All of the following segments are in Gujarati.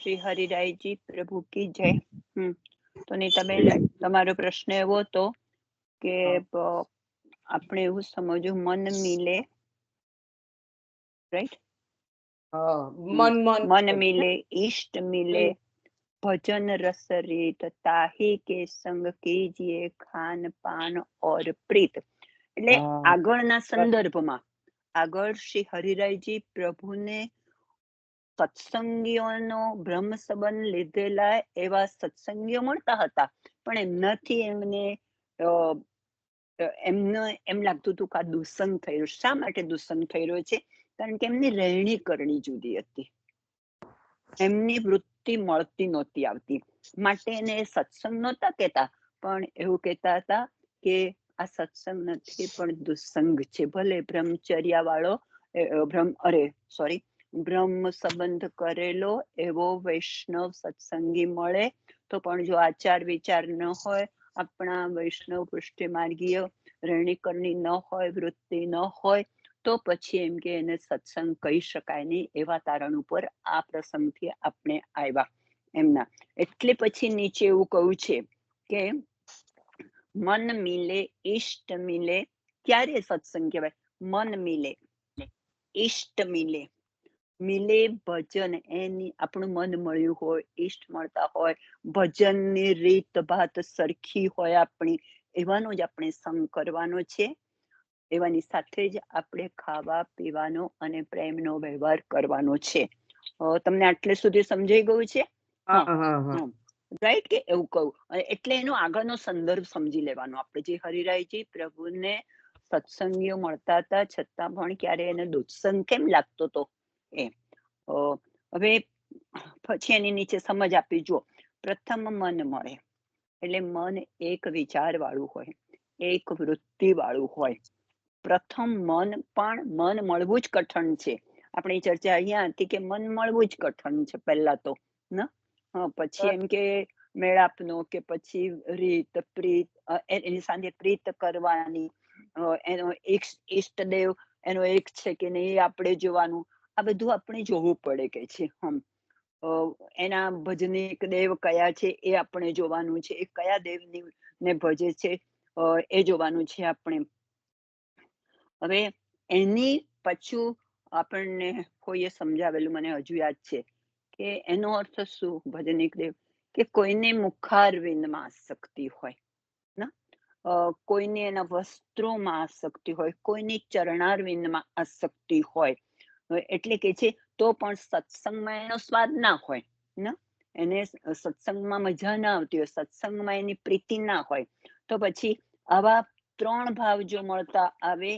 શ્રી હરિરાયજી પ્રભુ કી જય. તો નીતાબેન, તમારો પ્રશ્ન એવો હતો કે આપણે એવું સમજવું મન મિલે, રાઈટ? મન મિલે, ઈષ્ટ મિલે, ભજન રસ રીત, તાહી કે સંગ કીજીએ ખાન પાન ઓર પ્રીત. એટલે આગળના સંદર્ભમાં આગળ શ્રી હરિરાયજી પ્રભુને સત્સંગીઓનો બ્રહ્મ સંબંધ લીધેલા એવા સત્સંગીઓ મળતા હતા, પણ એમનાથી એમને એમ લાગતું હતું કે આ દુસ્સંગ થઈ રહ્યું. શા માટે દુસ્સંગ થઈ રહ્યો છે? કારણ કે એમની રહેણી કરણી જુદી હતી, એમની વૃત્તિ મળતી નહોતી આવતી, માટે એને સત્સંગ નહોતા કહેતા, પણ એવું કહેતા હતા કે આ સત્સંગ નથી પણ દુસ્સંગ છે. ભલે બ્રહ્મચર્યા વાળો બ્રહ્મ સંબંધ કરેલો એવો વૈષ્ણવ સત્સંગી મળે તો પણ જો આચાર વિચાર ન હોય, આપણા વૈષ્ણવ પૃષ્ઠ માર્ગીય રહેણી કરણી ન હોય, વૃત્તિ ન હોય, તો પછી એમ કે એને સત્સંગ કહી શકાય નહીં. એવા તારણ ઉપર આ પ્રસંગથી આપણે આવ્યા એમના. એટલે પછી નીચે એવું કહ્યું છે કે મન મિલે, ઈષ્ટ મિલે. ક્યારે સત્સંગ કહેવાય? મન મિલે, ઈષ્ટ મિલે. મિલે ભજન, એની આપણું મન મળ્યું હોય, ઈષ્ટ મળતા હોય, ભજનની રીત ભાત સરખી હોય આપણી, એવાનો જ આપણે સંગ કરવાનો છે. એવાની સાથે જ આપણે ખાવા પીવાનો અને પ્રેમનો વ્યવહાર કરવાનો છે. તમને આટલે સુધી સમજાઈ ગયું છે? રાઈટ કે એવું કહું. એટલે એનો આગળનો સંદર્ભ સમજી લેવાનો આપણે. જે હરિરાયજી પ્રભુને સત્સંગીઓ મળતા હતા છતાં પણ ક્યારે એને દુસ્સંગ કેમ લાગતો હતો એ. હવે પછી એની નીચે સમજ આપી. જુઓ, પ્રથમ મન મળે એટલે મન એક વિચાર વાળું હોય, એક વૃત્તિ વાળું હોય. પ્રથમ મન મળવું જ કઠણ છે. આપણી ચર્ચા અહીંયા હતી કે મન મળવું જ કઠણ છે પહેલા તો, પછી એમ કે મેળાપનો, કે પછી રીત પ્રીત, એની સાથે પ્રીત કરવાની, એનો ઈષ્ટદેવ એનો એક છે કે નહીં આપણે જોવાનું. આ બધું આપણે જોવું પડે કે છે. એના ભજનિક દેવ કયા છે એ આપણે જોવાનું છે. એ કયા દેવની ને ભજે છે એ જોવાનું છે આપણે. હવે એની પાછું આપણને કોઈએ સમજાવેલું, મને હજુ યાદ છે કે એનો અર્થ શું ભજનિક દેવ? કે કોઈને મુખારવિંદમાં આસક્તિ હોય, કોઈને એના વસ્ત્રોમાં આસક્તિ હોય, કોઈની ચરણારવિંદમાં આસક્તિ હોય. એટલે કે છે તો પણ સત્સંગમાં એનો સ્વાદ ના હોય ને, એને સત્સંગમાં મજા ના આવતી હોય, સત્સંગમાં એની પ્રીતિ ના હોય, તો પછી આવા ત્રણ ભાવ જો મળતા આવે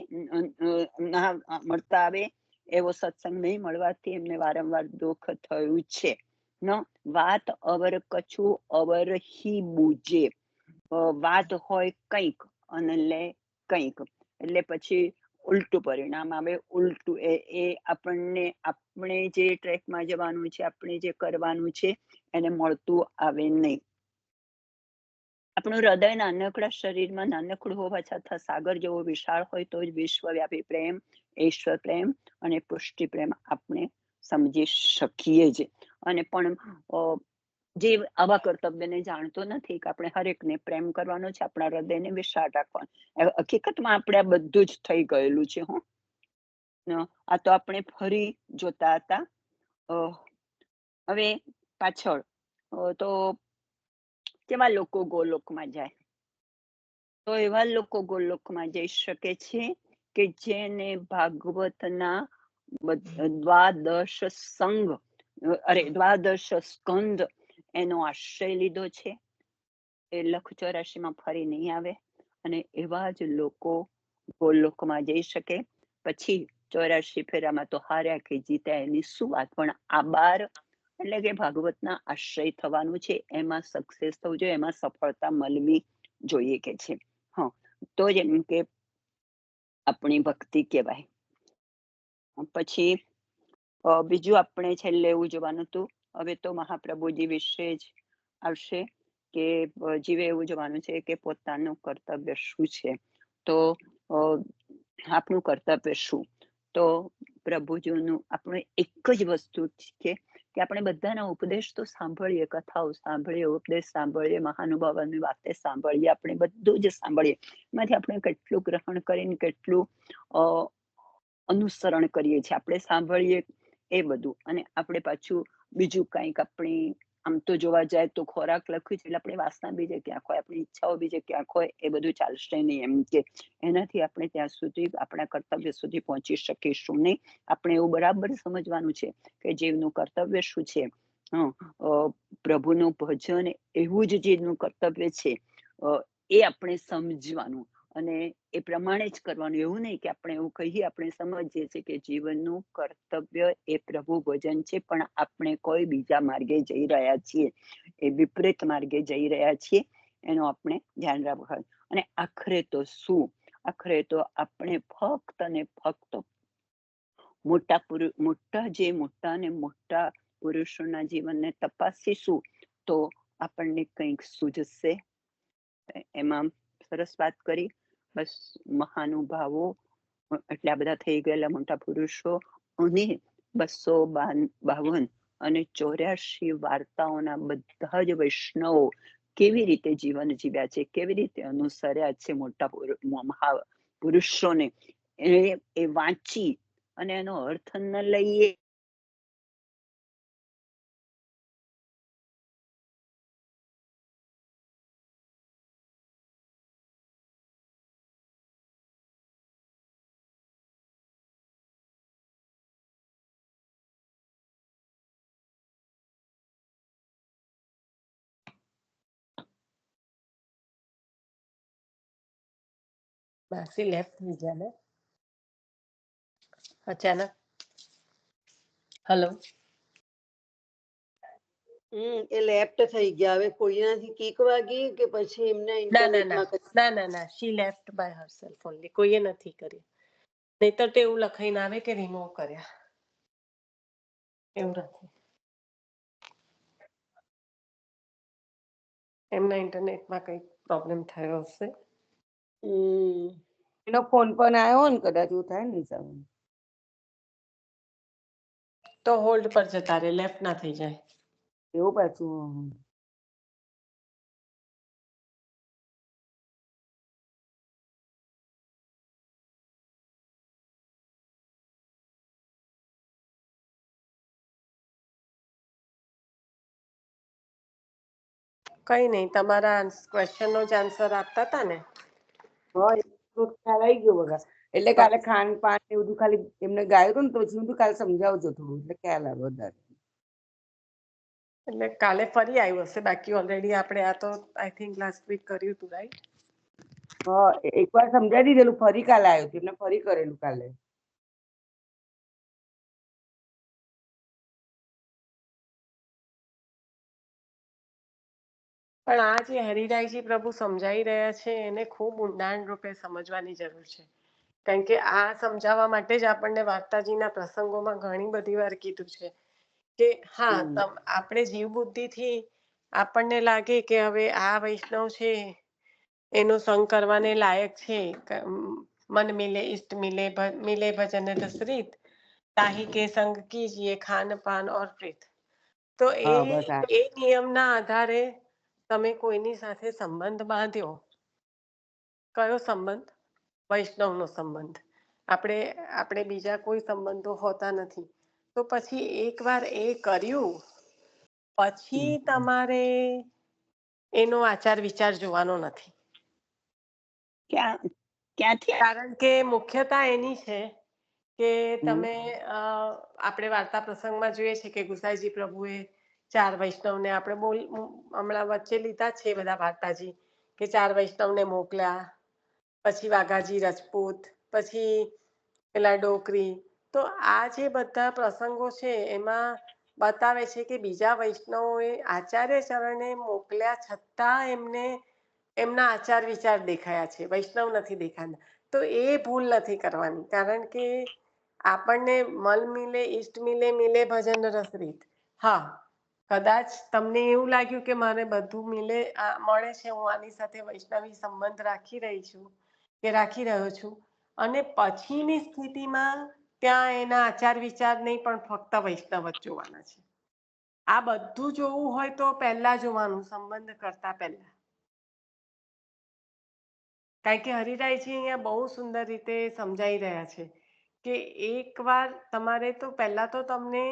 એવો સત્સંગ નહીં મળવાથી એમને વારંવાર દુઃખ થયું છે. વાત અવર કછું અવર હી બૂજે. વાત હોય કંઈક અને લે કંઈક, એટલે પછી ઉલટું પરિણામ આવે. ઉલટું એ આપણને, આપણે જે ટ્રેકમાં જવાનું છે, આપણે જે કરવાનું છે એને મળતું આવે નહીં. આપણું હૃદય નાનકડા શરીરમાં નાનકડું હોવા છતાં સાગર જેવો વિશાળ હોય તો જ વિશ્વવ્યાપી પ્રેમ, ઈશ્વર પ્રેમ અને પુષ્ટિ પ્રેમ આપણે સમજી શકીએ જ. અને પણ જે આવા કર્તવ્યને જાણતો નથી કે આપણે હરેકને પ્રેમ કરવાનો છે, આપણા હૃદયને વિશાળ રાખવાનું. હકીકતમાં આપણે આ બધું જ થઈ ગયેલું છે. આ તો આપણે ફરી જોતા હતા. હવે પાછળ તો કેવા લોકો ગોલોકમાં જાય? તો એવા લોકો ગોલોકમાં જઈ શકે છે કે જેને ભાગવતના દ્વાદશ સ્કંદ એનો આશ્રય લીધો છે. એ લખ 84માં ફરી નહીં આવે. અને એવા જ લોકો ગોલોકમાં જઈ શકે. પછી 84 ફેરામાં તો હાર્યા કે જીત્યા એની શું વાત, પણ આ 12 એટલે કે ભાગવતના આશ્રય થવાનું છે, એમાં સક્સેસ થવું જોઈએ, એમાં સફળતા મળવી જોઈએ કે છે. તો જ એમ કે આપણી ભક્તિ કહેવાય. પછી બીજું આપણે છેલ્લે એવું જોવાનું હતું. હવે તો મહાપ્રભુજી વિશે જ આવશે કે જીવે એવું જોવાનું છે કે પોતાનું કર્તવ્ય શું છે. તો આપણું કર્તવ્ય શું? તો પ્રભુજીનું આપણું એક જ વસ્તુ છે કે આપણે બધાના ઉપદેશ તો સાંભળીએ, કથાઓ સાંભળીએ, ઉપદેશ સાંભળીએ, મહાનુભાવોની વાતે સાંભળીએ, આપણે બધું જ સાંભળીએ. એમાંથી આપણે કેટલું ગ્રહણ કરીને કેટલું અનુસરણ કરીએ છીએ. આપણે સાંભળીએ એ બધું, અને આપણે પાછું બીજું કંઈક આપણી, આમ તો જોવા જાય તો ખોરાક લખ્યું છે એટલે આપણી વાસના બીજે ક્યાંક હોય, આપણી ઈચ્છાઓ બીજે ક્યાંક હોય, એ બધું ચાલશે નહીં. એમ કે એનાથી આપણે ત્યાં સુધી આપણા કર્તવ્ય સુધી પહોંચી શકીશું નહીં. આપણે એવું બરાબર સમજવાનું છે કે જીવનું કર્તવ્ય શું છે. પ્રભુનું ભજન એવું જ જીવનું કર્તવ્ય છે, એ આપણે સમજવાનું અને એ પ્રમાણે જ કરવાનું. એવું નહીં કે આપણે એવું કહીએ, આપણે સમજીએ છીએ કે જીવનનું કર્તવ્ય એ પ્રભુ ભજન છે, પણ આપણે કોઈ બીજા માર્ગે જઈ રહ્યા છીએ, એ વિપરીત માર્ગે જઈ રહ્યા છીએ, એનું આપણે ધ્યાન રાખવું. અને આખરે તો શું? આખરે તો આપણે ફક્ત ને ફક્ત મોટા ને મોટા પુરુષોના જીવનને તપાસીશું તો આપણને કંઈક સૂઝશે. એમાં સરસ વાત કરી. બસ મહાનુભાવો, એટલા બધા થઈ ગયેલા મોટા પુરુષો અને 252 અને 84 વાર્તાઓના બધા જ વૈષ્ણવો કેવી રીતે જીવન જીવ્યા છે, કેવી રીતે અનુસર્યા છે મોટા પુરુષોને, એ વાંચી અને એનો અર્થ ન લઈએ બાસી લેફ્ટ થઈ ગયા ને અચાનક. હેલો, એ લેફ્ટ થઈ ગયા. હવે કોઈનાથી કીક વાગી કે પછી એમના ઇન્ટરનેટમાં શી લેફ્ટ બાય હરસેલ્ફ ઓન્લી. કોઈએ નથી કર્યું, નહીતર તો એવું લખાઈને આવે કે રિમૂવ કર્યા. એવું નથી, એમના ઇન્ટરનેટમાં કંઈક પ્રોબ્લેમ થયો હશે. એનો ફોન પણ આવ્યો ને, કદાચ એવું થાય ને હિસાબે. તો હોલ્ડ પર જતા રહે, લેફ્ટ ના થઈ જાય. એવું પાછું કઈ નહીં, તમારા ક્વેશ્ચનનો જ આન્સર આપતા હતા ને. ખ્યાલ આવી ગયો બગા. એટલે કાલે ખાંડ પાન એ બધું ખાલી એમને ગાયું હતું ને, તો પછી હું કાલે સમજાવજો થોડું, એટલે ખ્યાલ આવે વધારે. એટલે કાલે ફરી આવ્યું હશે, બાકી ઓલરેડી આપણે આ તો આઈ થિંક લાસ્ટ વીક કર્યું હતું, રાઈટ? હા, એકવાર સમજાવી દીધેલું, ફરી કાલે આવ્યું હતું, એમને ફરી કરેલું કાલે. પણ આ જે હરિરાયજી પ્રભુ સમજાઈ રહ્યા છે એને ખૂબ ઊંડાણ રૂપે સમજવાની જરૂર છે. કારણ કે આ સમજાવવા માટે જ આપણને વાર્તાજીના પ્રસંગોમાં ઘણી બધી વાર કીધું છે કે હા, આપણે જીવ બુદ્ધિથી આપણને લાગે કે હવે આ વૈષ્ણવ છે એનો સંગ કરવાને લાયક છે, મન મિલે ઇષ્ટ મિલે, મિલે ભજન દસરીત, તાહી કે સંગ કીજીએ ખાન પાન ઓર પ્રીત. તો હા બસ આ એ નિયમના આધારે તમે કોઈની સાથે સંબંધ બાંધ્યો. કયો સંબંધ? વૈષ્ણવનો સંબંધ. આપણે બીજા કોઈ સંબંધો હોતા નથી. તો પછી એકવાર એ કર્યું પછી તમારે એનો આચાર વિચાર જોવાનો નથી. ક્યાંથી? કારણ કે મુખ્યતા એની છે કે તમે આપણે વાર્તા પ્રસંગમાં જોઈએ છે કે ગુસાઈજી પ્રભુએ 4 વૈષ્ણવને, આપણે હમણાં વચ્ચે લીધા છે બધા વાર્તાજી, કે 4 વૈષ્ણવને મોકલ્યા. પછી વાઘાજી રજપૂત, પછી પેલા ડોકરી. તો આ જે બધા પ્રસંગો છે એમાં બતાવે છે કે બીજા વૈષ્ણવોએ આચાર્ય ચરણે મોકલ્યા છતાં એમને એમના આચાર વિચાર દેખાયા છે, વૈષ્ણવ નથી દેખાતા. તો એ ભૂલ નથી કરવાની, કારણ કે આપણને મલ મિલે ઇષ્ટ મિલે, મિલે ભજન રસ રીત. હા, કદાચ તમને એવું લાગ્યું કે મારે બધું મળે છે, હું આની સાથે વૈષ્ણવી સંબંધ રાખી રહી છું કે રાખી રહ્યો છું, અને પછીની સ્થિતિમાં ત્યાં એના આચાર વિચાર નહીં પણ ફક્ત વૈષ્ણવ જ જોવાના છે. આ બધું જોવું હોય તો પહેલા જોવાનું, સંબંધ કરતા પહેલા. કારણ કે હરિરાયજી અહીંયા બહુ સુંદર રીતે સમજાઈ રહ્યા છે કે એકવાર તમારે તો પહેલા તો તમને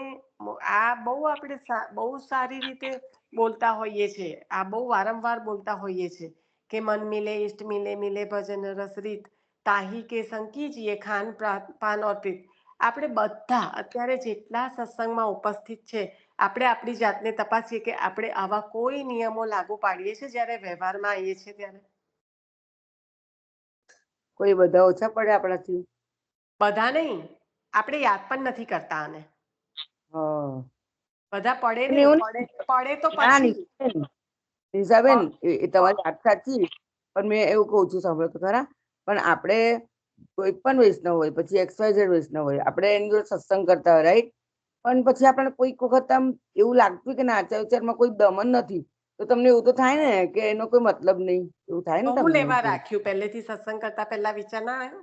આ બહુ આપણે બહુ સારી રીતે બોલતા હોઈએ છીએ, આ બહુ વારંવાર બોલતા હોઈએ છીએ કે મન મિલે ઇષ્ટ મિલે, મિલે ભજન રસ રીત, તાહી કે સંકીજીએ ખાન પાન ઓર પ્રીત. આપણે બધા અત્યારે જેટલા સત્સંગમાં ઉપસ્થિત છે, આપણે આપણી જાતને તપાસીએ કે આપણે આવા કોઈ નિયમો લાગુ પાડીએ છીએ જ્યારે વ્યવહારમાં આવીએ છીએ ત્યારે? કોઈ બધા ઓછા પડે આપણાથી? બધા નહીં, આપણે યાદ પણ નથી કરતા. આને હા, બધા પડે પણ નહીં, એવું પડે તો ના પછી. નિશાબેન, એ તમારી વાત સાચી, પણ મેં એવું કહું છું, સાંભળો તો ખરા. પણ આપણે કોઈ પણ વૈષ્ણવ હોય, પછી XYZ વૈષ્ણવ હોય, આપણે એની જોડે સત્સંગ કરતા હોય, રાઈટ? પણ પછી આપણને કોઈક વખત આમ એવું લાગતું કે ના, આચાર વિચારમાં કોઈ દમન નથી, તો તમને એવું તો થાય ને કે એનો કોઈ મતલબ નહીં, એવું થાય ને હું તમને? લેવા રાખ્યું પહેલેથી સત્સંગ કરતા પહેલા વિચાર ના આવ્યો?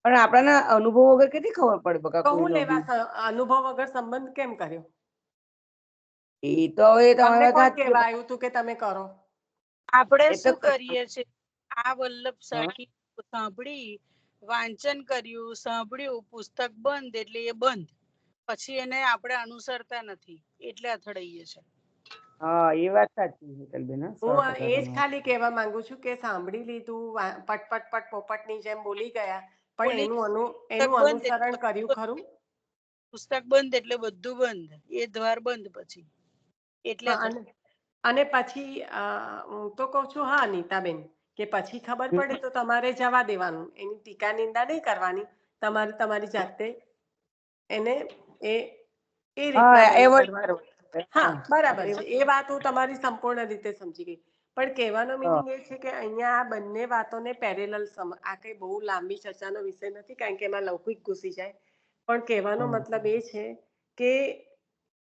પણ આપણા અનુભવ વગર કેટલી ખબર પડે બકા તો હું કોઈનો બી? અનુભવ વગર સંબંધ કેમ કર્યો? એ તો હવે તમને તમારી વાત કોણ સાચી કહેવા છે. આવ્યું તું કે તમે કરો? આપણે એ તો શું કરીએ છીએ? આ વલ્લભ હા, સખી સાંભળી, વાંચન કર્યું, સાંભળ્યું, પુસ્તક બંધ એટલે એ બંધ, પછી એને આપણે અનુસરતા નથી એટલે અથડાઈએ છે. હા, એ વાત સાચી હેતલબેન, હા, હું 100% એ જ તમારી. ખાલી કહેવા માંગુ છું કે સાંભળી લીધું, પટ પટ પટ પોપટની જેમ બોલી ગયા, પણ બોલી પુસ્તક એનું બંધ એટલે અનુસરણ કર્યું બધું ખરું? બંધ. પુસ્તક બંધ એટલે બધું બંધ, એ દ્વાર બંધ પછી એટલે હા, અને પછી હું તો કહું છું, હા નીતાબેન, કે પછી ખબર પડે તો તમારે જવા દેવાનું, એની ટીકા નિંદા નહીં કરવાની, તમારે તમારી જાતે એને એ રીતના હા, નહીં એવોઇડ કરવાનું. કરવાનું. હા, હા, બરાબર છે, એવોઇડ. એ વાત હું તમારી સંપૂર્ણ રીતે સમજી ગઈ. પણ કહેવાનો હા, મિનિંગ એ છે કે અહીંયા આ બંને વાતોને પેરેલલ આ કઈ બહુ લાંબી ચર્ચાનો વિષય નથી, કારણ કે એમાં લૌકિક ઘૂસી જાય. પણ કહેવાનો હા. મતલબ એ છે કે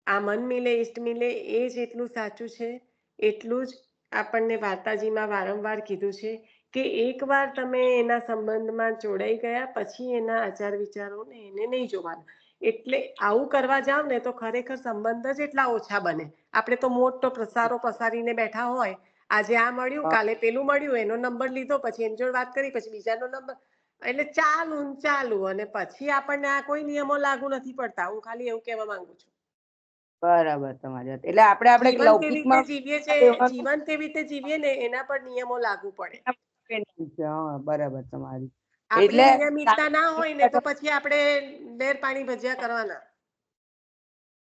આ મન મિલે ઇષ્ટ મિલે એ જેટલું સાચું છે, એટલું જ આપણને વાર્તાજીમાં વારંવાર કીધું છે કે એકવાર તમે એના સંબંધમાં જોડાઈ ગયા પછી એના આચાર વિચારોને એને નહીં જોવાના. એટલે આવું કરવા જાવ ને તો ખરેખર સંબંધ જ એટલા ઓછા બને. આપણે તો મોટો પ્રસારો પસારીને બેઠા હોય, આજે આ મળ્યું, હા, કાલે પેલું મળ્યું, એનો નંબર લીધો, પછી એની જોડે વાત કરી, પછી બીજાનો નંબર, એટલે ચાલુ, અને પછી આપણને આ કોઈ નિયમો લાગુ નથી પડતા. હું ખાલી એવું કહેવા માંગુ છું. બરાબર તમારી વાત. એટલે આપણે જીવન કેવી રીતે લૌકિકમાં જીવીએ છે, રહેવાનું. જીવન કેવી રીતે જીવીએ ને એના પર નિયમો લાગુ પડે. હા, બરાબર તમારી. આપણી એટલે નિયમિતતા ના હોય ને તો પછી આપણે લેર પાણી ભજ્યા કરવાના.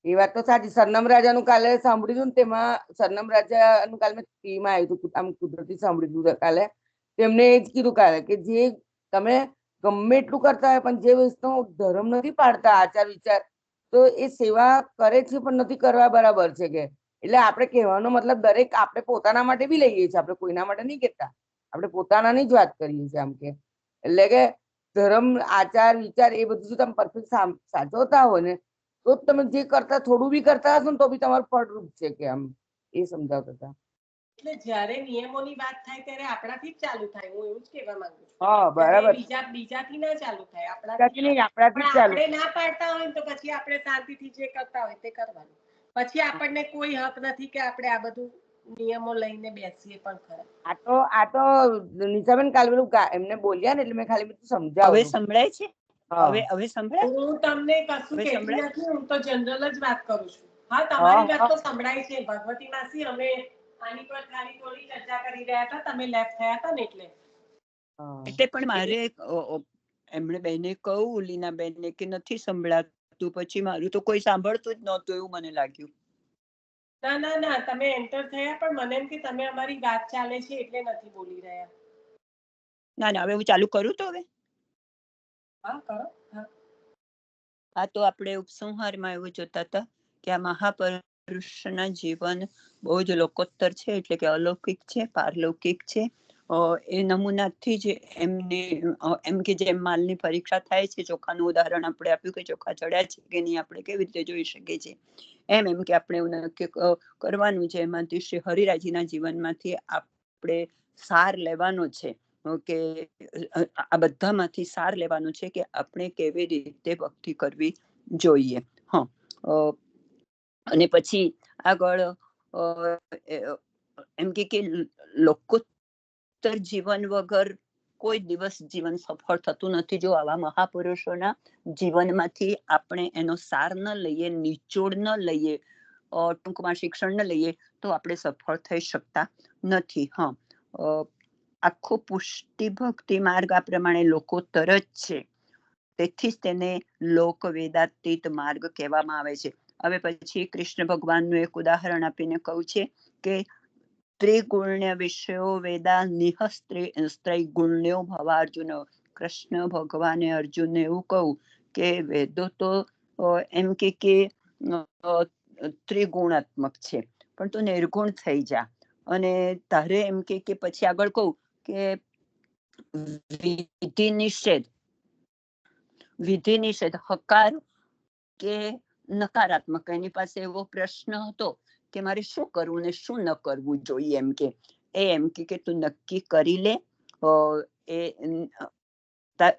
એ વાત તો સાચી. સરનમ રાજાનું કાલે સાંભળ્યું ને, તેમાં સરનમ રાજાનું કાલે મેં ટીવીમાં આવ્યું હતું, આમ કુદરતી સાંભળ્યું હતું કાલે. તેમને એ જ કીધું કાલે કે જે તમે ગમે એટલું કરતા હોય, પણ જે વસ્તુ ધર્મ નથી પાડતા, આચાર વિચાર, તો એ સેવા કરે છે પણ નથી કરવા બરાબર છે કે. એટલે આપણે કહેવાનો મતલબ દરેક આપણે પોતાના માટે બી લઈએ છીએ, આપણે કોઈના માટે નહીં કહેતા, આપણે પોતાનાની જ વાત કરીએ છીએ આમ કે. એટલે કે ધર્મ, આચાર વિચાર એ બધું જો તમે પરફેક્ટ સાચવતા હોય ને, તો જ તમે જે કરતા થોડું બી કરતા હશો ને તો બી તમારું ફળરૂપ છે કે આમ, એ સમજાવતા હતા. એટલે જ્યારે નિયમોની વાત થાય ત્યારે આપણાથી જ ચાલુ થાય, હું એવું જ કહેવા માંગુ છું. હા, ત્યારે બરાબર. બીજાથી ના ચાલુ થાય, આપણાથી. નહીં, આપણાથી પણ જ ચાલુ. આપણે ના પાડતા હોય તો પછી આપણે શાંતિથી જે કરતા હોય તે કરવાનું. પછી આપણને કોઈ હક નથી કે આપણે આ બધું નિયમો લઈને બેસીએ પણ ખરા. આ તો નિશાબેન કાલે પેલું એમને બોલ્યા ને, એટલે મેં ખાલી બધું હવે સમજાવું. સંભળાય છે? હા, હવે સંભળાય? હું તમને કશું હવે કહેતી સંભળાય? નથી, હું તો જનરલ જ વાત કરું છું. હા, હા, તમારી વાત હા, તો સંભળાય છે ભગવતી માસી. અમે આની પર ખાલી થોડી ચર્ચા કરી રહ્યા હતા, તમે લેફ્ટ થયા હતા ને એટલે. હા. એટલે પણ મારે એમણે બેને કહું, લીના બેનને, કે નથી સંભળાતું, પછી મારું તો કોઈ સાંભળતું જ નહોતું એવું મને લાગ્યું. ના, તમે એન્ટર થયા, પણ મને એમ કે તમે અમારી વાત ચાલે છે એટલે નથી બોલી રહ્યા. ના, હવે હું ચાલુ કરું તો હવે. હા, કરો. હા, આ તો આપણે ઉપસંહારમાં એવું જોતા હતા કે આ મહાપુરુષના જીવન બહુ જ લોકોત્તર છે, એટલે કે અલૌકિક છે, પારલૌકિક છે. એ નમૂનાથી જ એમને એમ કે જેમ માલની પરીક્ષા થાય છે, ચોખાનું ઉદાહરણ આપણે આપ્યું કે ચોખા ચડ્યા છે કે નહીં આપણે કેવી રીતે જોઈ શકીએ છીએ, એમ કે આપણે એવું નક્કી કરવાનું છે. એમાંથી શ્રી હરિરાયજીના જીવનમાંથી આપણે સાર લેવાનો છે, કે આ બધામાંથી સાર લેવાનું છે કે આપણે કેવી રીતે ભક્તિ કરવી જોઈએ. અને પછી આગળ એમ કે લોકોત્તર જીવન વગર કોઈ દિવસ જીવન સફળ થતું નથી. જો આવા મહાપુરુષોના જીવનમાંથી આપણે એનો સાર ન લઈએ, નિચોડ ન લઈએ, ટૂંકમાં શિક્ષણ ન લઈએ તો આપણે સફળ થઈ શકતા નથી. આખો પુષ્ટિ ભક્તિ માર્ગ આ પ્રમાણે લોકોત્તર જ છે. તેથી જ તેને લોક વેદાતીત માર્ગ કહેવામાં આવે છે. હવે પછી કૃષ્ણ ભગવાનનું એક ઉદાહરણ આપીને કહું છે કે ત્રિગુણ્ય વિષયો વેદા નિહસ્ત્રૈગુણ્યો ભવાર્જુન. કૃષ્ણ ભગવાને અર્જુનને એવું કહું કે વેદો તો એમ કે ત્રિગુણાત્મક છે, પણ તું નિર્ગુણ થઈ જા. અને તારે એમ કે પછી આગળ કહું કે વિધિ નિષેધ હકાર કે નકારાત્મક. એની પાસે એવો પ્રશ્ન હતો કે મારે શું કરવું ને શું ન કરવું જોઈએ. એમ કે તું નક્કી કરી લે,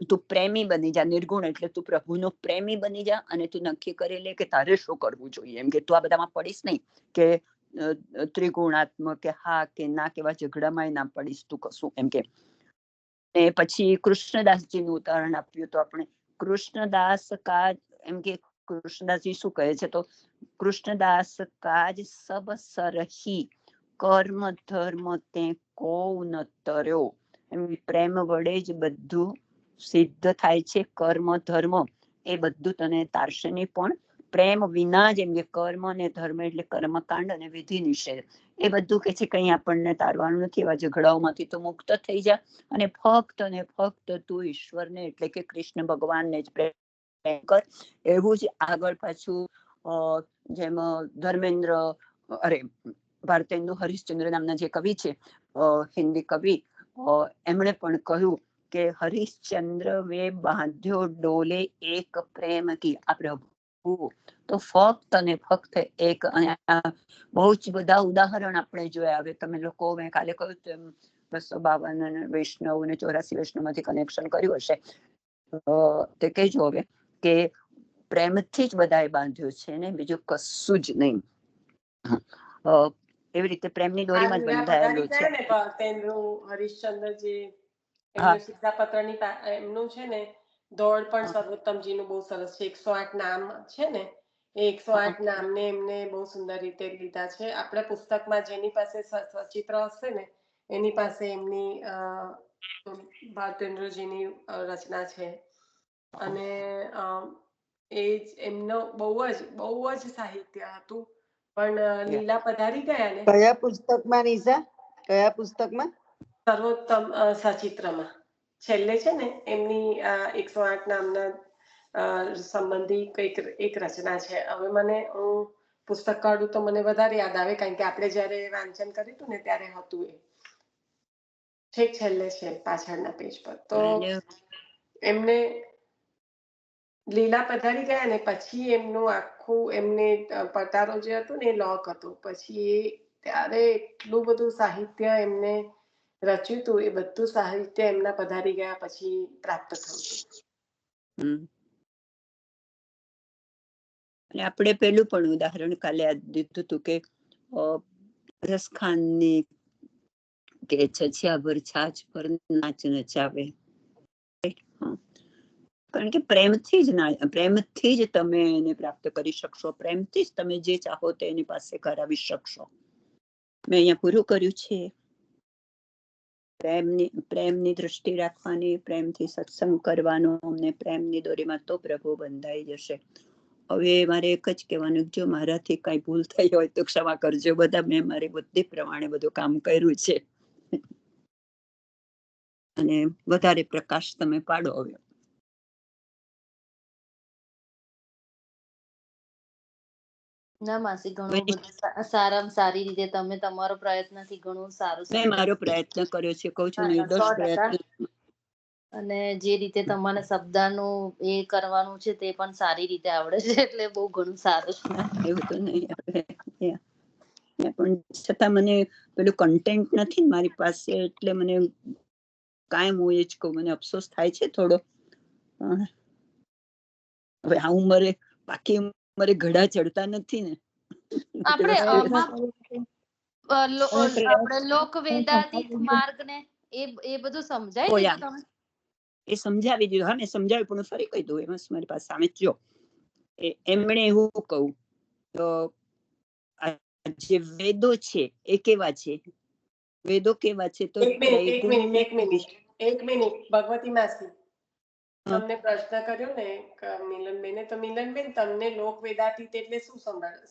તું પ્રેમી બની જા. નિર્ગુણ એટલે તું પ્રભુનો પ્રેમી બની જા અને તું નક્કી કરી લે કે તારે શું કરવું જોઈએ. એમ કે તું આ બધામાં પડીશ નહીં કે ત્રિગુણાત્મક કે હા કે ના કેવા ઝઘડામાં ના પડીશ તું કશું. એમ કે પછી કૃષ્ણદાસજીનું ઉદાહરણ આપ્યું તો આપણે કૃષ્ણદાસ કાજ એમ કે કૃષ્ણદાસજી શું કહે છે તો કૃષ્ણદાસ કાજ સબ સરહી કર્મ ધર્મ તે કોવ ન તર્યો. એમ પ્રેમ વડે જ બધું સિદ્ધ થાય છે. કર્મ ધર્મ એ બધું તને તારશે નહીં, પણ પ્રેમ વિના જેમ કે કર્મ અને ધર્મ એટલે કર્મકાંડ અને વિધિ નિષેધ એ બધું કે છે કંઈ આપણને તારવાનું નથી. એવા ઝઘડાઓમાંથી તો મુક્ત થઈ જા અને ફક્ત ને ફક્ત તું ઈશ્વરને એટલે કે કૃષ્ણ ભગવાનને જ પ્રેમ કર. એવું જ આગળ પાછું જેમ ધર્મેન્દ્ર ભારતેન્દુ હરિશ્ચંદ્ર નામના જે કવિ છે, હિન્દી કવિ, એમણે પણ કહ્યું કે હરિશ્ચંદ્ર વે બાંધ્યો ડોલે એક પ્રેમ કી. આ પ્રભુ તો ફક્ત ને ફક્ત એક. બહુ જ બધા ઉદાહરણ આપણે જોયા. હવે તમે લોકો મેં કાલે કહ્યું તેમ 252 વૈષ્ણવ અને 84 વૈષ્ણવ માંથી કનેક્શન કર્યું હશે તે કહેજો હવે કે પ્રેમથી જ બધાએ બાંધ્યું છે ને બીજું કશું જ નહીં. એવી રીતે પ્રેમની દોરીમાં જ બંધાયેલું છે. હરિશ્ચંદ્રજી એમનું સિદ્ધાપત્રની એમનું છે ને દોડ પણ સર્વોત્તમજીનું બહુ સરસ છે. 108 નામ છે ને એ 108 નામને એમને બહુ સુંદર રીતે લીધા છે. આપણે પુસ્તકમાં જેની પાસે સચિત્ર હશે ને એની પાસે એમની ભારતેન્દ્રજીની રચના છે. અને એ એમનો બહુ જ સાહિત્ય હતું. પણ લીલા પધારી ગયા ને. કયા પુસ્તકમાં નિશા? કયા પુસ્તકમાં? સર્વોત્તમ સચિત્રમાં છેલ્લે છે ને એમની 108 નામના સંબંધી કઈક એક રચના છે. હવે હું પુસ્તક કાઢું તો મને વધારે યાદ આવે, કારણ કે આપણે જયારે વાંચન કર્યું હતું ને ત્યારે હતું એ છેક છેલ્લે છે પાછળના પેજ પર. તો એમને લીલા પધારી ગયા ને પછી એમનું આખું એમને પટારો જે હતું ને એ લોક હતો. પછી ત્યારે એટલું બધું સાહિત્ય એમને રચ્યું હતું. એ બધું સાહિત્ય એમના પધારી ગયા પછી પ્રાપ્ત થયું. અને આપણે પેલું પણ ઉદાહરણ કાલે દીધું હતું કે રસખાનની કે છછિયા ભર છાછ પર નાચ નચાવે. કારણ કે પ્રેમથી જ તમે એને પ્રાપ્ત કરી શકશો. પ્રેમથી જ તમે જે ચાહો તે એની પાસે કરાવી શકશો. મેં અહીંયા પૂરું કર્યું છે. પ્રેમની દ્રષ્ટિ રાખવાની, પ્રેમથી સત્સંગ કરવાનો અને પ્રેમની દોરીમાં તો પ્રભુ બંધાઈ જશે. હવે મારે એક જ કહેવાનું, જો મારાથી કઈ ભૂલ થઈ હોય તો ક્ષમા કરજો બધા. મેં મારી બુદ્ધિ પ્રમાણે બધું કામ કર્યું છે અને વધારે પ્રકાશ તમે પાડો. હવે ના માસી, ઘણું બધું સારામાં સારી રીતે તમે તમારો પ્રયત્નથી ઘણું સારું. મેં મારો પ્રયત્ન કર્યો છે, કહું છું નિર્દોષ પ્રયત્ન. અને જે રીતે તમારે શબ્દનું એ કરવાનું છે તે પણ સારી રીતે આવડે છે, એટલે બહુ ઘણું સારું. એવું તો નહીં આવે પણ છતાં મને પેલું કન્ટેન્ટ નથી ને મારી પાસે, એટલે મને કાયમ હું એ જ કહું. મને અફસોસ થાય છે થોડો. હવે આ ઉંમરે બાકી ઉંમરે ઘડા ચડતા નથી ને. આપણે હવે આપણે લોક વેદાતીત માર્ગ ને એ બધું સમજાય દીધું તમે? એ સમજાવી દીધું. હા, મેં સમજાવ્યું પણ ફરી કહી દઉં. એમાં મારી પાસે સામે જો એમણે એવું કહું તો જે વેદો છે એ કેવા છે? વેદો કેવા છે? તો એક મિનિટ ભગવતી માસી, તમને પ્રશ્ન કર્યો ને મિલનબેને, તો મિલનબેન તમને લોક વેદાતીત એટલે શું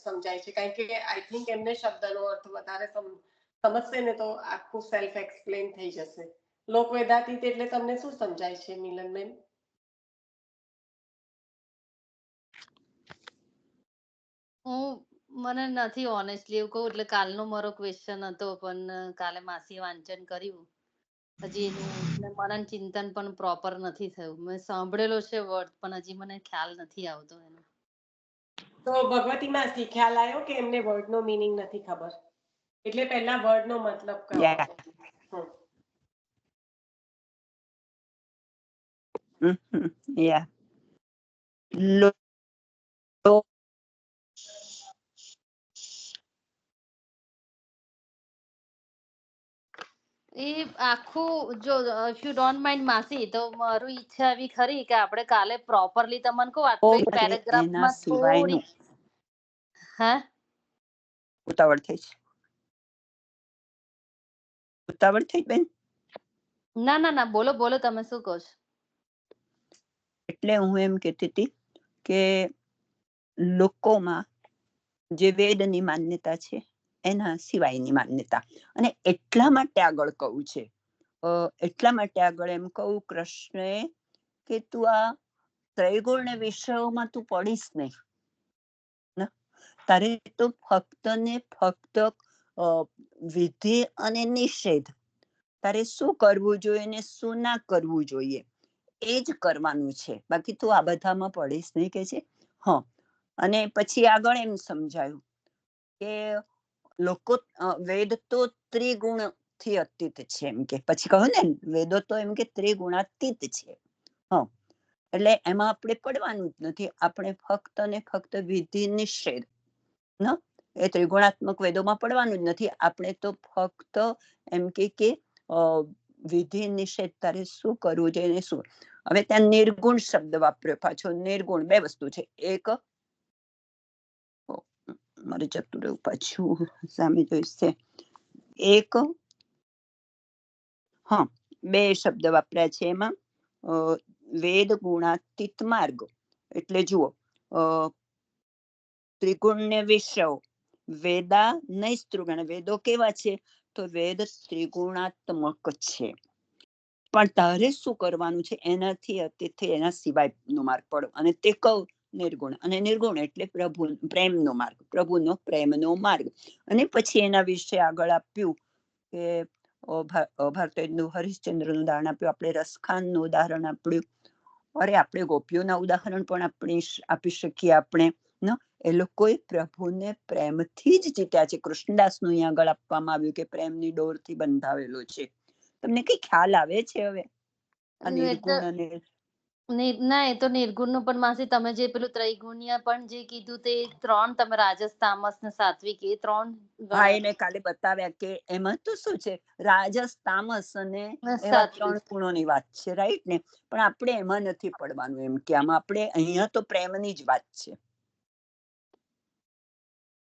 સમજાય છે? કારણ કે આઈ થિંક એમને શબ્દનો અર્થ વધારે સમજશે ને તો આખું સેલ્ફ એક્સપ્લેન થઈ જશે. લોક વેદાતીત એટલે તમને શું સમજાય છે મિલનબેન? મને નથી ઓનેસ્ટલી એવું કહું, એટલે કાલનો મારો ક્વેશ્ચન હતો પણ કાલે માસી વાંચન કર્યું, હજી એનું મનન ચિંતન પણ પ્રોપર નથી થયું. મેં સાંભળેલો છે વર્ડ પણ હજી મને ખ્યાલ નથી આવતો એનો. તો ભગવતી માસી ખ્યાલ આવ્યો કે એમને વર્ડ નો મીનિંગ નથી ખબર? એટલે પહેલા વર્ડ નો મતલબ કહો. એ આખું જો ઇફ યુ ડોન્ટ માઇન્ડ માસી, તો મારું ઈચ્છા એવી ખરી કે આપણે કાલે પ્રોપરલી તમને કહું આટલો એક પેરેગ્રાફમાં થોડી ઉતાવળ થઈ બેન? ના બોલો તમે શું કહો છો? એટલે હું એમ કહેતી હતી કે લોકોમાં જે વેદની માન્યતા છે એના સિવાયની માન્યતા, અને એટલા માટે આગળ કહું છે, એટલા માટે આગળ એમ કહું કૃષ્ણએ કે તું આ ત્રૈગુણ વિષયોમાં તું પડીશ નહીં. તારે તો ફક્ત ને ફક્ત વિધિ અને નિષેધ, તારે શું કરવું જોઈએ ને શું ના કરવું જોઈએ એ જ કરવાનું છે. બાકી તું આ બધામાં પડીશ નહીં કે છે. હા, અને પછી આગળ એમ સમજાયું કે લોકો વેદ તો ત્રિગુણ થી અતીત છે એમ કે. પછી કહ્યું ને વેદો તો એમ કે ત્રિગુણાતીત છે. હા, એટલે એમાં આપણે પડવાનું જ નથી. આપણે ફક્ત ને ફક્ત વિધિ નિષેધ એ ત્રિગુણાત્મક વેદોમાં પડવાનું જ નથી. આપણે તો ફક્ત એમ કે વિધિ નિષેધ તારે શું કરવું જોઈએ ને શું. હવે ત્યાં નિર્ગુણ શબ્દ વાપર્યો પાછો. નિર્ગુણ બે વસ્તુ છે. એક મારે જતું રહ્યું પાછું, સામે જોઈશે. એક બે શબ્દ વાપર્યા છે એમાં. વેદ ગુણાતીત માર્ગ એટલે જુઓ, ત્રિગુણ ને વિષયો વેદા નૈસ્ત્રુગણ. વેદો કેવા છે? તો વેદ ત્રિગુણાત્મક છે. પણ તારે શું કરવાનું છે? એનાથી અતિથી એના સિવાય નો માર્ગ પડો. અને તે કહું નિર્ગુણ. અને નિર્ગુણ એટલે પ્રભુ પ્રેમનો માર્ગ, પ્રભુનો પ્રેમનો માર્ગ. અને પછી એના વિશે આગળ આપ્યું કે ભારતનું હરિશ્ચંદ્રનું ઉદાહરણ આપ્યું, આપણે રસખાનનું ઉદાહરણ આપ્યું. અરે આપણે ગોપીઓના ઉદાહરણ પણ આપણે આપી શકીએ. આપણે એ લોકોએ પ્રભુને પ્રેમથી જ જીત્યા છે. કૃષ્ણદાસનું અહીંયા આગળ આપવામાં આવ્યું કે પ્રેમની ડોરથી બંધાવેલો છે. તમને કઈ ખ્યાલ આવે છે હવે આ નિર્ગુણ અને ના? એ તો નિર્ગુણ નું પણ માસી તમે જે પેલું ત્રિગુણ્ય પણ જે કીધું તે ત્રણ, તમે રાજસ તામસ ને સાત્વિક, એ ત્રણ મેં કાલે બતાવ્યા કે એમાં તો શું છે, રાજસ તામસ અને એવા ત્રણ ગુણોની વાત છે, રાઈટ ને? પણ આપણે એમાં નથી પડવાનું એમ કે આમાં આપણે અહીંયા તો પ્રેમની જ વાત છે.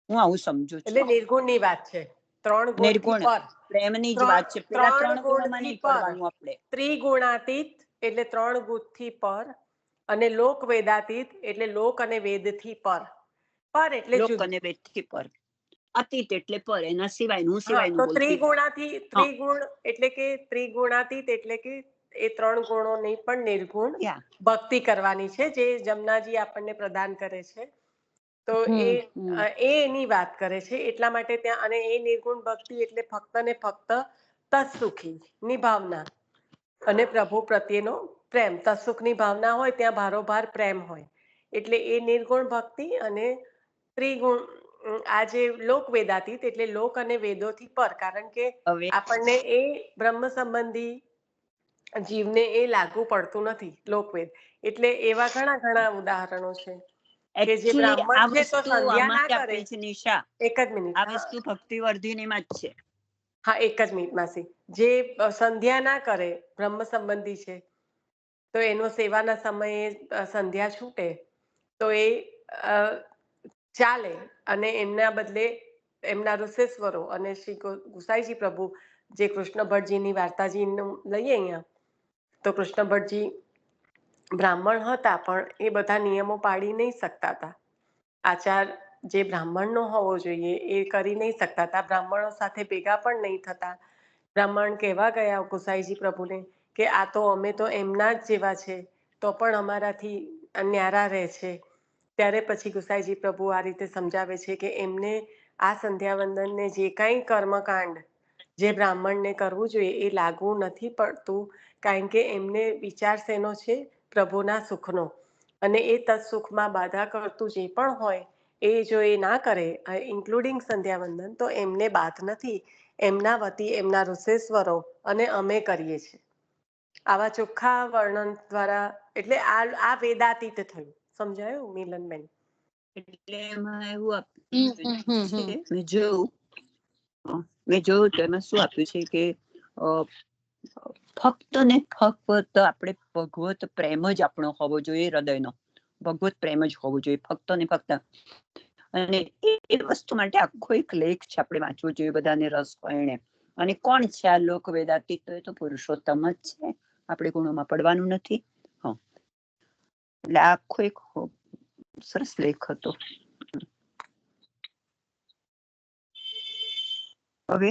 હું આવું સમજુ છું. એટલે નિર્ગુણ ની વાત છે. ત્રણ નિર્ગુણ પ્રેમની જ વાત છે. પેલા ત્રણ ગુણોમાં નહીં પડવાનું આપણે. ત્રિગુણાતીત એટલે ત્રણ ગુણથી પર, અને લોક વેદાતીત એટલે લોક અને વેદથી પર. પર એટલે લોક અને વેદથી પર, અતીત એટલે પર, એના સિવાયનું તો ત્રિગુણ એટલે કે ત્રિગુણાતીત એટલે કે એ ત્રણ ગુણો નહીં પણ નિર્ગુણ ભક્તિ કરવાની છે, જે જમનાજી આપણને પ્રદાન કરે છે. તો એ એની વાત કરે છે. એટલા માટે ત્યાં, અને એ નિર્ગુણ ભક્તિ એટલે ફક્ત ને ફક્ત તત્સુખી ની ભાવના અને પ્રભુ પ્રત્યેનો પ્રેમ. તત્સુખની ભાવના હોય ત્યાં ભારોભાર પ્રેમ હોય. એટલે એ નિર્ગુણ ભક્તિ. અને ત્રિગુણ આ જે લોક વેદાતીત એટલે લોક અને વેદોથી પર, કારણ કે આપણને એ બ્રહ્મ સંબંધી જીવને એ લાગુ પડતું નથી લોકવેદ. એટલે એવા ઘણા ઘણા ઉદાહરણો છે. કે જે Actually, આ બ્રાહ્મણ છે તો વસ્તુ સંધ્યા ના આમાં જ કરે. આપી છે નિશા. એક જ મિનિટ. આ વસ્તુ ભક્તિવર્ધિનીમાં જ છે. હા, એક જ મિનિટ માસી. જે સંધ્યા ના કરે, બ્રહ્મ સંબંધી છે, તો એનો સેવાના સમયે સંધ્યા છૂટે તો એ ચાલે, અને એમના બદલે એમના ઋષેશ્વરો અને શ્રી ગુસાઈજી પ્રભુ, જે કૃષ્ણ ભટ્ટજીની વાર્તાજીનું લઈએ અહીંયા, તો કૃષ્ણ ભટ્ટજી બ્રાહ્મણ હતા, પણ એ બધા નિયમો પાડી નહીં શકતા હતા. આચાર જે બ્રાહ્મણનો હોવો જોઈએ એ કરી નહીં શકતા હતા. બ્રાહ્મણો સાથે ભેગા પણ નહીં થતા. બ્રાહ્મણ કહેવા ગયા ગુસાઈજી પ્રભુને કે આ તો અમે તો એમના જ જેવા છે, તો પણ અમારાથી ન્યારા રહે છે. ત્યારે પછી ગુસાઈજી પ્રભુ આ રીતે સમજાવે છે કે એમને આ સંધ્યાવંદનને જે કાંઈ કર્મકાંડ જે બ્રાહ્મણને કરવું જોઈએ એ લાગુ નથી પડતું, કારણ કે એમને વિચાર શેનો છે? પ્રભુના સુખનો. અને એ તત્સુખમાં બાધા કરતું જે પણ હોય એ જો એ ના કરે, ઇન્ક્લુડિંગ સંધ્યાવંદન, તો એમને બાદ નથી. એમના વતી એમના ઋષેશ્વરો અને અમે કરીએ છીએ. આવા ચોખ્ખા વર્ણન દ્વારા, એટલે આ વેદાતીત થયું. સમજાયું મિલનબેન? એટલે એમાં એવું આપ્યું છે, મેં જોયું તો એમાં શું આપ્યું છે કે ફક્ત ને ફક્ત આપણે ભગવત પ્રેમ જ આપણો હોવો જોઈએ, હૃદયનો ભગવત પ્રેમ જ હોવો જોઈએ, ફક્ત ને ફક્ત. અને એ વસ્તુ માટે આખો એક લેખ છે, આપણે વાંચવો જોઈએ બધાને રસ હોય એને. અને કોણ છે આ લોક વેદાતીત? તો એ તો પુરુષોત્તમ જ છે, આપણે ગુણોમાં પડવાનું નથી. એટલે આખો એક સરસ લેખ હતો. હવે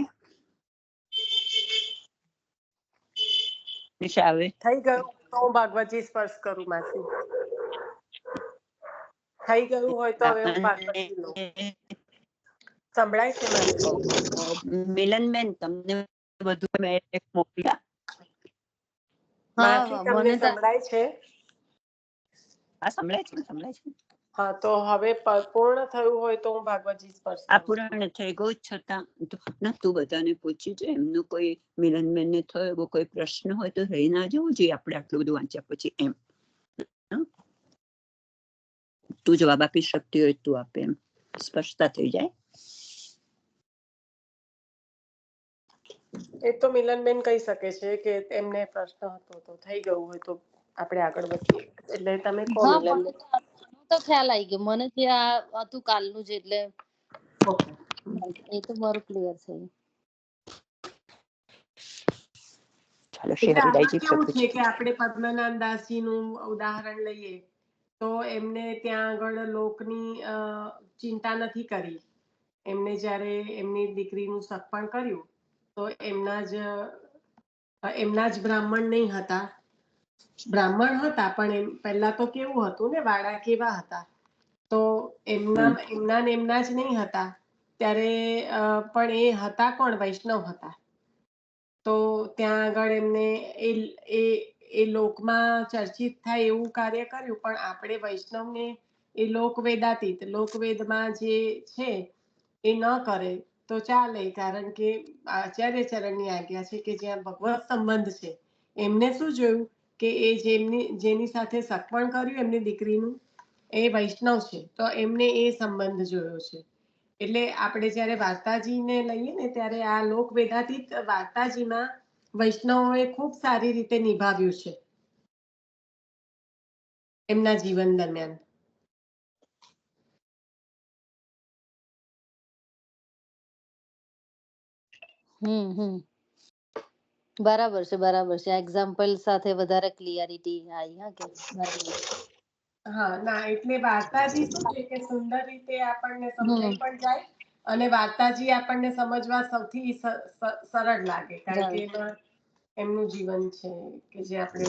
નિશા આવે થઈ ગયું તો હું ભાગવતજી સ્પર્શ કરું માસી. થઈ ગયું હોય તો હવે હું ભાગવતજી લઉં. સંભળાય છે માસી? મિલનબેન, તમને બધું મેં મોકલ્યા. માસી તમને સંભળાય છે? હા, સંભળાય છે, સંભળાય છે. હા, તો હવે પૂર્ણ થયું હોય તો હું ભાગવતજી સ્પર્શ આ કરું. પૂર્ણ થઈ ગયું છતાં ના, તું બધાને પૂછી જો, એમનું કોઈ મિલનબેન ને થયો એવો કોઈ પ્રશ્ન હોય તો રહી ના જવું જોઈએ આપણે આટલું બધું વાંચ્યા પછી. એમ તું જવાબ આપી શકતી હોય તું આપે, એમ સ્પષ્ટતા થઈ જાય. એ તો મિલનબેન કહી શકે છે કે એમને પ્રશ્ન હતો, તો થઈ ગયું હોય તો આપણે આગળ વધીએ. એટલે તમે કહો મિલનબેન. તો ખ્યાલ આવી ગયો મને, જે આ હતું કાલનું જ, એટલે ઓકે, એ તો મારું ક્લિયર છે. ચાલો, એટલે આમાં શેહરીદાયજી કેવું છે પ્રભુજી. કે આપણે પદ્મનાભ દાસજી નું ઉદાહરણ લઈએ તો એમને ત્યાં આગળ લોકની ચિંતા નથી કરી. એમને જ્યારે એમની દીકરીનું સગપણ કર્યું તો એમના જ બ્રાહ્મણ નહીં હતા, બ્રાહ્મણ હતા, પણ એમ પહેલા તો કેવું હતું ને, વાડા કેવા હતા, તો એમના જ નહીં હતા. ત્યારે પણ એ હતા કોણ? વૈષ્ણવ હતા. તો ત્યાં આગળ એમને એ લોકમાં ચર્ચિત થાય એવું કાર્ય કર્યું. પણ આપણે વૈષ્ણવને એ લોક વેદાતીત, લોકવેદમાં જે છે એ ન કરે તો ચાલે, કારણ કે આચાર્ય ચરણની આજ્ઞા છે કે જ્યાં ભગવત સંબંધ છે, એમને શું જોયું કે એ જેની સાથે સગપણ કર્યું એમની દીકરીનું, એ વૈષ્ણવ છે, તો એમને એ સંબંધ જોયો છે. એટલે આપણે જ્યારે વાર્તાજીને લઈએ ને, ત્યારે આ લોક વેદાતીત વાર્તાજીમાં વૈષ્ણવોએ ખૂબ સારી રીતે નિભાવ્યું છે એમના જીવન દરમિયાન. બરાબર છે, બરાબર છે. એક્ઝામ્પલ સાથે વધારે ક્લિયરિટી આવી. હા, કે બરાબર. હા, ના, એટલે વાર્તાજી શું છે કે સુંદર રીતે આપણને સમજાઈ પણ જાય, અને વાર્તાજી આપણને સમજવા સૌથી સરળ લાગે, કારણ કે એમાં એમનું જીવન છે કે જે આપણે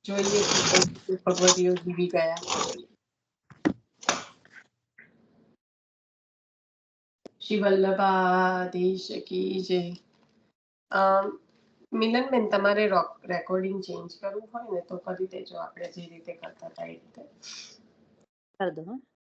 જોઈએ કે કઈ રીતે ભગવતીઓ જીવી ગયા. શ્રી વલ્લભાધીશ કી જય. મિલનબેન, તમારે રેકોર્ડિંગ ચેન્જ કરવું હોય ને તો કરી દેજો, આપણે જે રીતે કરતા હતા એ રીતે. કરી દો.